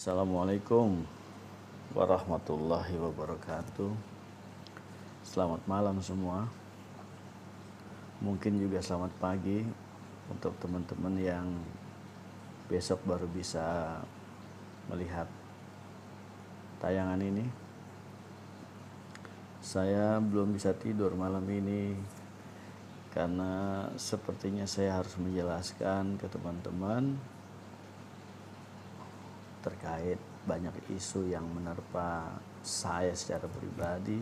Assalamualaikum warahmatullahi wabarakatuh. Selamat malam semua. Mungkin juga selamat pagi untuk teman-teman yang besok baru bisa melihat tayangan ini. Saya belum bisa tidur malam ini karena sepertinya saya harus menjelaskan ke teman-teman terkait banyak isu yang menerpa saya secara pribadi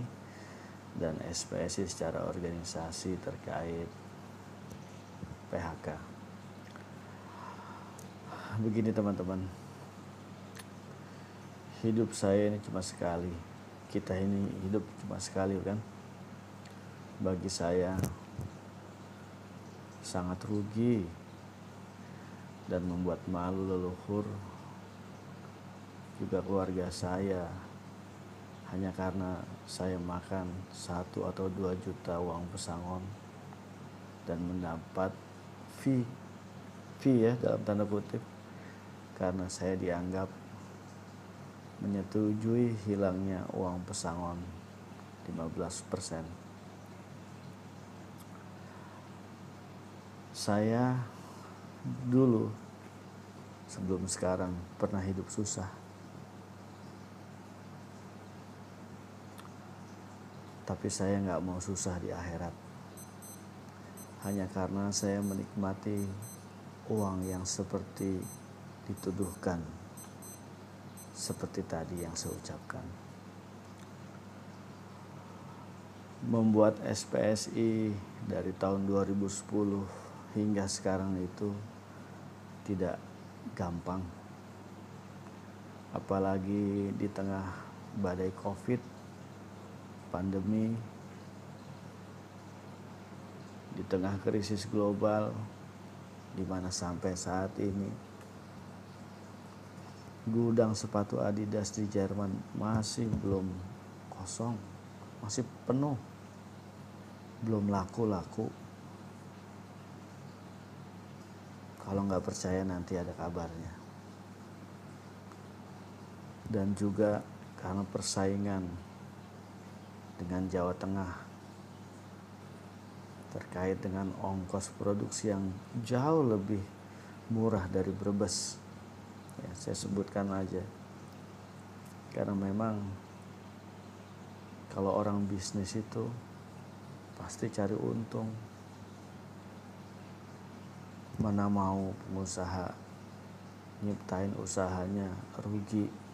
dan SPSI secara organisasi terkait PHK. Begini teman-teman, hidup saya ini cuma sekali. Kita ini hidup cuma sekali kan. Bagi saya sangat rugi dan membuat malu leluhur juga keluarga saya hanya karena saya makan 1 atau 2 juta uang pesangon dan mendapat fee ya dalam tanda kutip karena saya dianggap menyetujui hilangnya uang pesangon 15%. Saya dulu sebelum sekarang pernah hidup susah. Tapi saya nggak mau susah di akhirat. Hanya karena saya menikmati uang yang seperti dituduhkan. Seperti tadi yang saya ucapkan. Membuat SPSI dari tahun 2010 hingga sekarang itu tidak gampang. Apalagi di tengah badai COVID, pandemi, di tengah krisis global, di mana sampai saat ini gudang sepatu Adidas di Jerman masih belum kosong, masih penuh, belum laku-laku. Kalau nggak percaya nanti ada kabarnya. Dan juga karena persaingan dengan Jawa Tengah terkait dengan ongkos produksi yang jauh lebih murah dari Brebes. Ya, saya sebutkan aja. Karena memang kalau orang bisnis itu pasti cari untung. Mana mau pengusaha nyiptain usahanya rugi.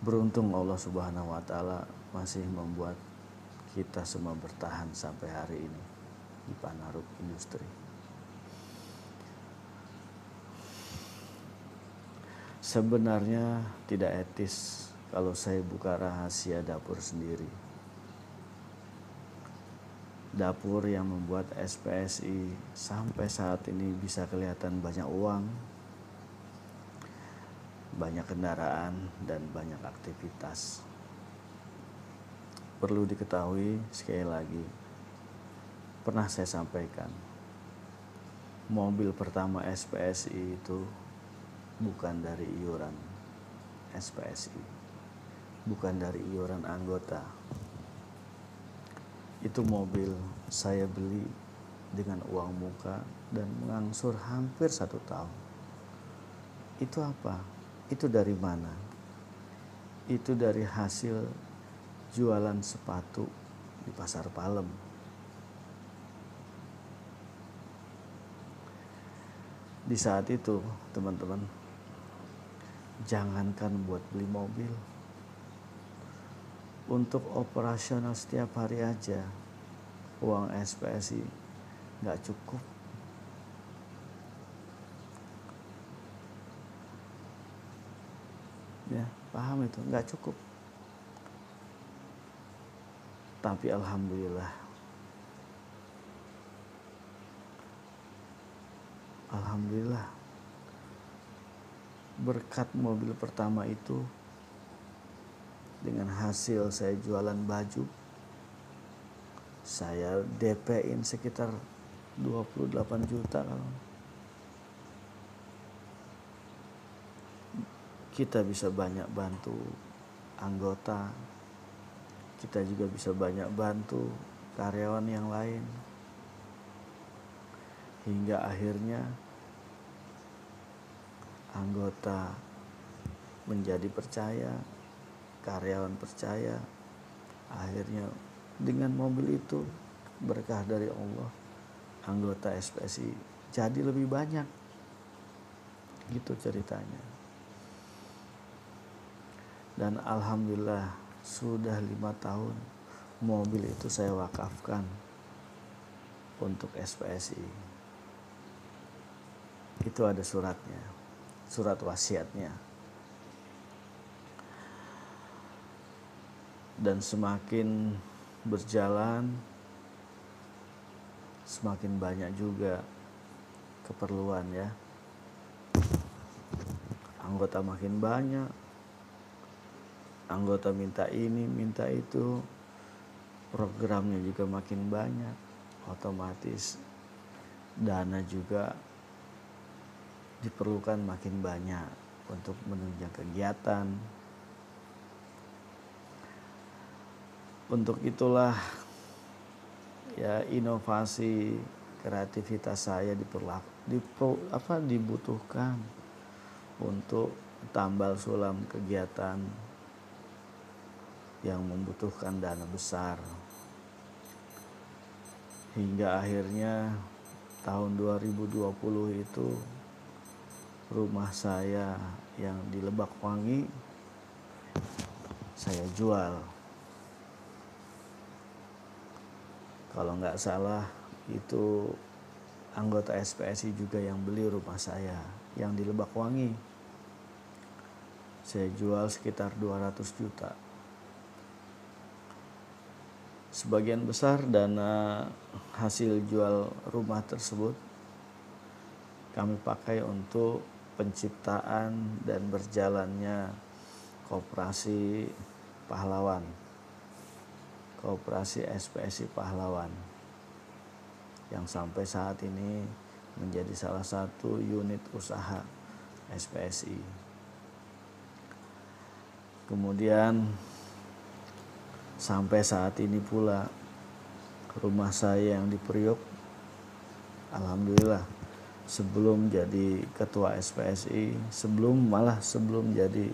Beruntung Allah Subhanahu wa Ta'ala masih membuat kita semua bertahan sampai hari ini di Panaruk Industri. Sebenarnya tidak etis kalau saya buka rahasia dapur sendiri. Dapur yang membuat SPSI sampai saat ini bisa kelihatan banyak uang, banyak kendaraan, dan banyak aktivitas. Perlu diketahui sekali lagi, pernah saya sampaikan, mobil pertama SPSI itu bukan dari iuran SPSI, bukan dari iuran anggota. Itu mobil saya beli dengan uang muka dan mengangsur hampir 1 tahun. Itu apa? Itu dari mana? Itu dari hasil jualan sepatu di Pasar Palem. Di saat itu, teman-teman, jangankan buat beli mobil, untuk operasional setiap hari aja uang SPSI nggak cukup. Ya, paham itu, nggak cukup. Tapi alhamdulillah berkat mobil pertama itu, dengan hasil saya jualan baju, saya DP-in sekitar 28 juta kalau kita bisa banyak bantu anggota, kita juga bisa banyak bantu karyawan yang lain, hingga akhirnya anggota menjadi percaya, karyawan percaya. Akhirnya dengan mobil itu, berkah dari Allah, anggota SPSI jadi lebih banyak. Gitu ceritanya. Dan alhamdulillah sudah 5 tahun mobil itu saya wakafkan untuk SPSI. Itu ada suratnya, surat wasiatnya. Dan semakin berjalan, semakin banyak juga keperluan ya. Anggota makin banyak, anggota minta ini, minta itu, programnya juga makin banyak, otomatis dana juga diperlukan makin banyak untuk menunjang kegiatan. Untuk itulah ya inovasi kreativitas saya dibutuhkan untuk tambal sulam kegiatan yang membutuhkan dana besar. Hingga akhirnya tahun 2020 itu rumah saya yang di Lebakwangi saya jual. Kalau nggak salah itu anggota SPSI juga yang beli rumah saya yang di Lebakwangi. Saya jual sekitar 200 juta. Sebagian besar dana hasil jual rumah tersebut kami pakai untuk penciptaan dan berjalannya Koperasi Pahlawan, Koperasi SPSI Pahlawan, yang sampai saat ini menjadi salah satu unit usaha SPSI. Kemudian sampai saat ini pula rumah saya yang di Priok, alhamdulillah sebelum jadi ketua SPSI, sebelum jadi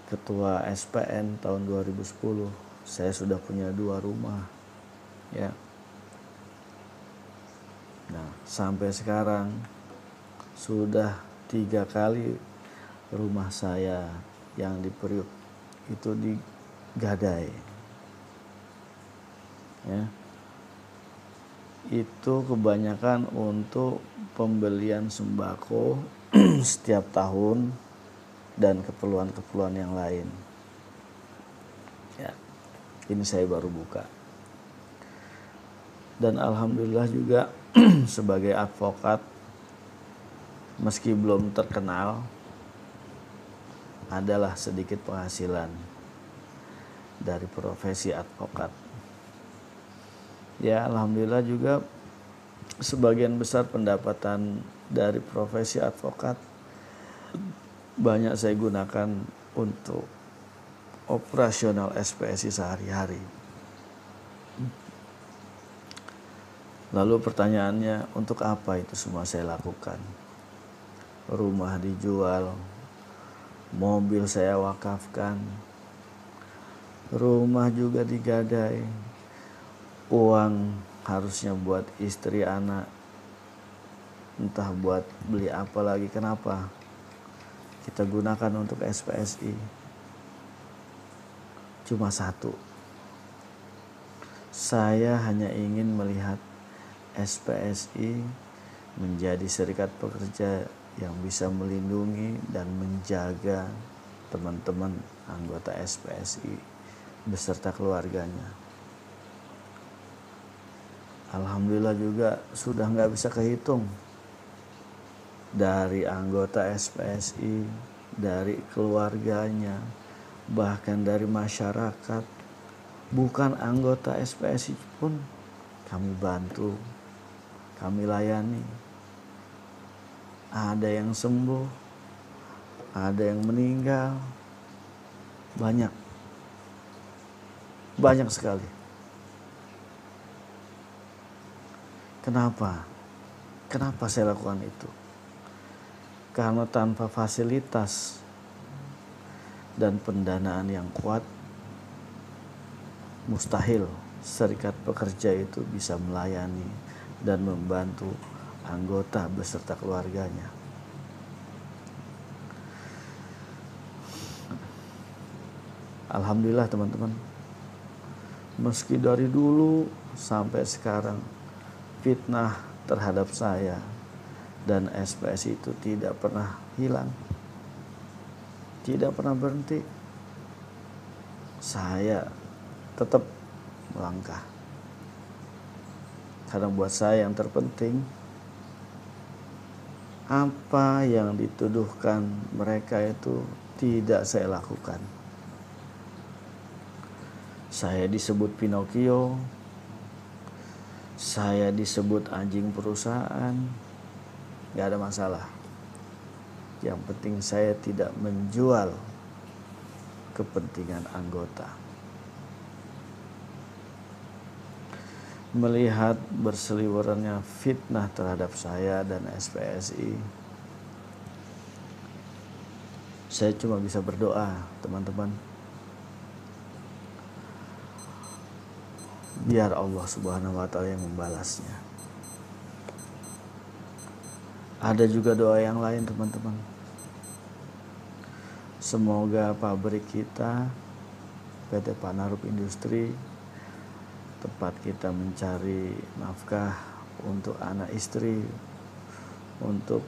ketua SPN tahun 2010, saya sudah punya 2 rumah ya. Nah, sampai sekarang sudah 3 kali rumah saya yang di Priok itu digadai ya. Itu kebanyakan untuk pembelian sembako setiap tahun dan keperluan-keperluan yang lain ya. Ini saya baru buka. Dan alhamdulillah juga sebagai advokat, meski belum terkenal, adalah sedikit penghasilan dari profesi advokat. Ya alhamdulillah juga sebagian besar pendapatan dari profesi advokat banyak saya gunakan untuk operasional SPSI sehari-hari. Lalu pertanyaannya, untuk apa itu semua saya lakukan? Rumah dijual, mobil saya wakafkan, rumah juga digadai, uang harusnya buat istri anak, entah buat beli apa lagi. Kenapa kita gunakan untuk SPSI? Cuma satu, saya hanya ingin melihat SPSI menjadi serikat pekerja yang bisa melindungi dan menjaga teman-teman anggota SPSI beserta keluarganya. Alhamdulillah juga sudah nggak bisa kehitung dari anggota SPSI, dari keluarganya, bahkan dari masyarakat, bukan anggota SPSI pun kami bantu, kami layani. Ada yang sembuh, ada yang meninggal, banyak sekali. Kenapa saya lakukan itu? Karena tanpa fasilitas dan pendanaan yang kuat, mustahil serikat pekerja itu bisa melayani dan membantu anggota beserta keluarganya. Alhamdulillah teman-teman, meski dari dulu sampai sekarang fitnah terhadap saya dan SPS itu tidak pernah hilang, tidak pernah berhenti. Saya tetap melangkah, karena buat saya yang terpenting, apa yang dituduhkan mereka itu tidak saya lakukan. Saya disebut Pinocchio, saya disebut anjing perusahaan, gak ada masalah. Yang penting saya tidak menjual kepentingan anggota. Melihat berseliwerannya fitnah terhadap saya dan SPSI, saya cuma bisa berdoa, teman-teman. Biar Allah Subhanahu wa Ta'ala yang membalasnya. Ada juga doa yang lain, teman-teman. Semoga pabrik kita, PT Panarup Industri, tempat kita mencari nafkah untuk anak istri, untuk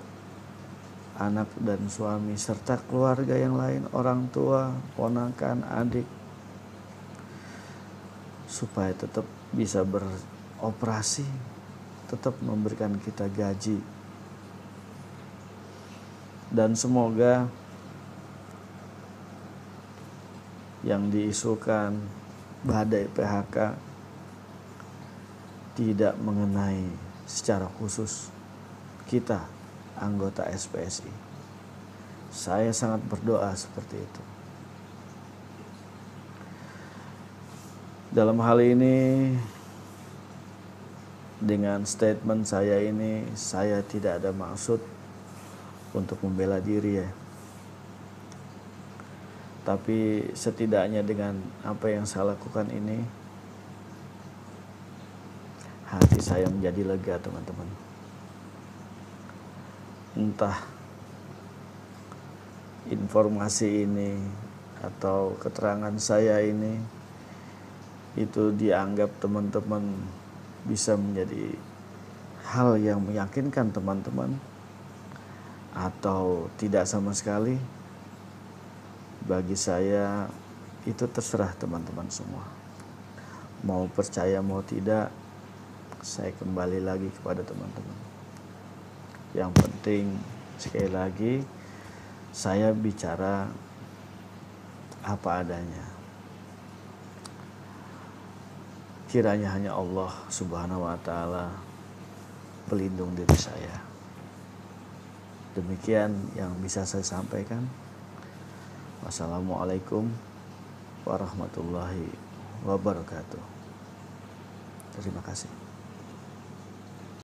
anak dan suami, serta keluarga yang lain, orang tua, ponakan, adik, supaya tetap bisa beroperasi, tetap memberikan kita gaji. Dan semoga yang diisukan badai PHK tidak mengenai secara khusus kita, anggota SPSI. Saya sangat berdoa seperti itu. Dalam hal ini, dengan statement saya ini, saya tidak ada maksud untuk membela diri ya. Tapi setidaknya dengan apa yang saya lakukan ini, hati saya menjadi lega, teman-teman. Entah informasi ini atau keterangan saya ini itu dianggap teman-teman bisa menjadi hal yang meyakinkan teman-teman, atau tidak sama sekali, bagi saya itu terserah teman-teman semua. Mau percaya mau tidak, saya kembali lagi kepada teman-teman. Yang penting sekali lagi, saya bicara apa adanya. Kiranya hanya Allah Subhanahu wa Ta'ala pelindung diri saya. Demikian yang bisa saya sampaikan. Wassalamualaikum warahmatullahi wabarakatuh. Terima kasih.